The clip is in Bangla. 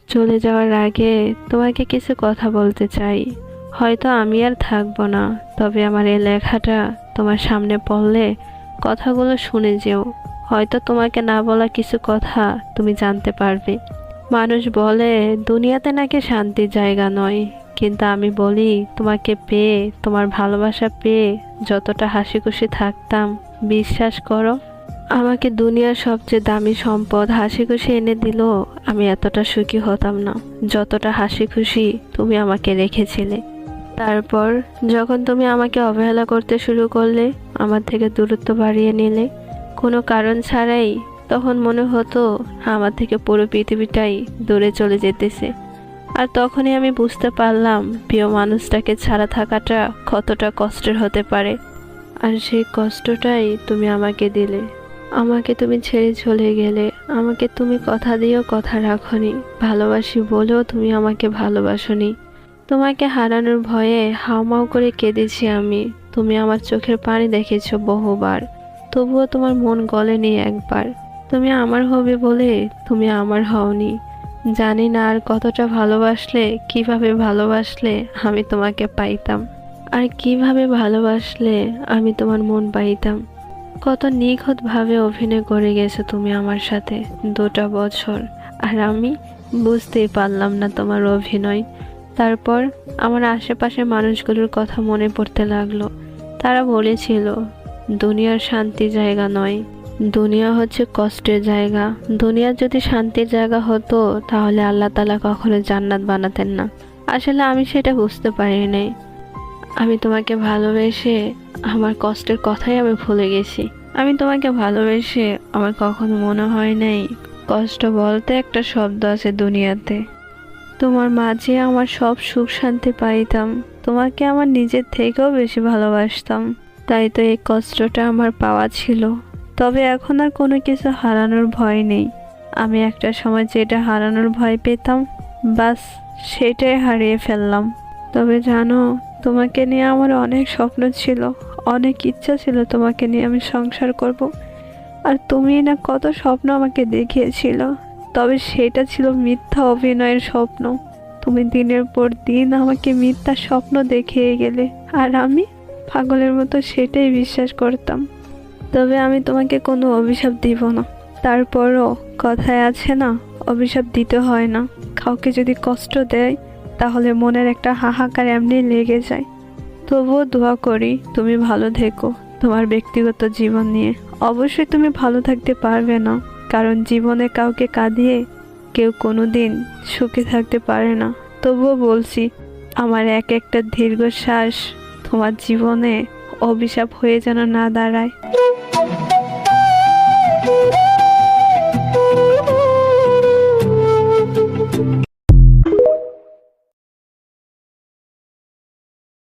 চলে যাওয়ার আগে তোমাকে কিছু কথা বলতে চাই। হয়তো আমি আর থাকবো না, তবে আমার এই লেখাটা তোমার সামনে পড়লে কথাগুলো শুনে যেও। হয়তো তোমাকে না বলা কিছু কথা তুমি জানতে পারবে। মানুষ বলে দুনিয়াতে নাকি শান্তির জায়গা নয়, কিন্তু আমি বলি তোমাকে পেয়ে, তোমার ভালোবাসা পেয়ে যতটা হাসি খুশি থাকতাম, বিশ্বাস করো, আমাকে দুনিয়ার সবচেয়ে দামি সম্পদ হাসি খুশি এনে দিল, আমি এতটা সুখী হতাম না যতটা হাসি খুশি তুমি আমাকে রেখেছিলে। তারপর যখন তুমি আমাকে অবহেলা করতে শুরু করলে, আমার থেকে দূরত্ব বাড়িয়ে নিলে কোনো কারণ ছাড়াই, তখন মনে হতো আমার থেকে পুরো পৃথিবীটাই দূরে চলে যেতেছে। আর তখনই আমি বুঝতে পারলাম প্রিয় মানুষটাকে ছাড়া থাকাটা কতটা কষ্টের হতে পারে। আর সেই কষ্টটাই তুমি আমাকে দিলে। আমাকে তুমি ছেড়ে চলে গেলে, আমাকে তুমি কথা দিয়েও কথা রাখনি, ভালোবাসি বলেও তুমি আমাকে ভালোবাসনি। তোমাকে হারানোর ভয়ে হাউমাউ করে কেঁদেছি আমি। তুমি আমার চোখের পানি দেখেছো বহুবার, তবুও তোমার মন গলেনি একবার। তুমি আমার হবে বলে তুমি আমার হওনি। জানি না আর কতটা ভালোবাসলে, কিভাবে ভালোবাসলে আমি তোমাকে পাইতাম, আর কিভাবে ভালোবাসলে আমি তোমার মন পাইতাম। কত নিখুঁত ভাবে অভিনয় করে গেছো তুমি আমার সাথে 2টা বছর, আর আমি বুঝতেই পারলাম না তোমার অভিনয়। তারপর আমার আশেপাশের মানুষগুলোর কথা মনে পড়তে লাগলো। তারা বলেছিল দুনিয়ার শান্তির জায়গা নয়, দুনিয়া হচ্ছে কষ্টের জায়গা। দুনিয়া যদি শান্তির জায়গা হতো তাহলে আল্লাহ তাআলা কখনো জান্নাত বানাতেন না। আসলে আমি সেটা বুঝতে পারি নাই। আমি তোমাকে ভালোবেসে আমার কষ্টের কথাই আমি ভুলে গেছি। আমি তোমাকে ভালোবেসে আমার কখনো মনে হয় নাই কষ্ট বলতে একটা শব্দ আছে দুনিয়াতে। তোমার মাঝে আমার সব সুখ শান্তি পাইতাম, তোমাকে আমার নিজের থেকেও বেশি ভালোবাসতাম। তাই তো এই কষ্টটা আমার পাওয়া ছিল। তবে এখন আর কোনো কিছু হারানোর ভয় নেই। আমি একটা সময় যেটা হারানোর ভয় পেতাম, বাস সেটাই হারিয়ে ফেললাম। তবে জানো, তোমাকে নিয়ে আমার অনেক স্বপ্ন ছিল, অনেক ইচ্ছা ছিল তোমাকে নিয়ে আমি সংসার করব। আর তুমি না কত স্বপ্ন আমাকে দেখিয়েছিল, তবে সেটা ছিল মিথ্যা অভিনয়ের স্বপ্ন। তুমি দিনের পর দিন আমাকে মিথ্যা স্বপ্ন দেখিয়ে গেলে, আর আমি পাগলের মতো সেটাই বিশ্বাস করতাম। তবে আমি তোমাকে কোনো অভিশাপ দিব না। তারপরও কথায় আছে না, অভিশাপ দিতে হয় না। কাউকে যদি কষ্ট দেয় তাহলে মনের একটা হাহাকার এমনি লেগে যায়। তবুও দোয়া করি তুমি ভালো থেকো তোমার ব্যক্তিগত জীবন নিয়ে। অবশ্যই তুমি ভালো থাকতে পারবে না, কারণ জীবনে কাউকে কাঁদিয়ে কেউ কোনোদিন সুখে থাকতে পারে না। তবুও বলছি, আমার এক একটা দীর্ঘশ্বাস তোমার জীবনে অভিশাপ হয়ে যেন না দাঁড়ায়।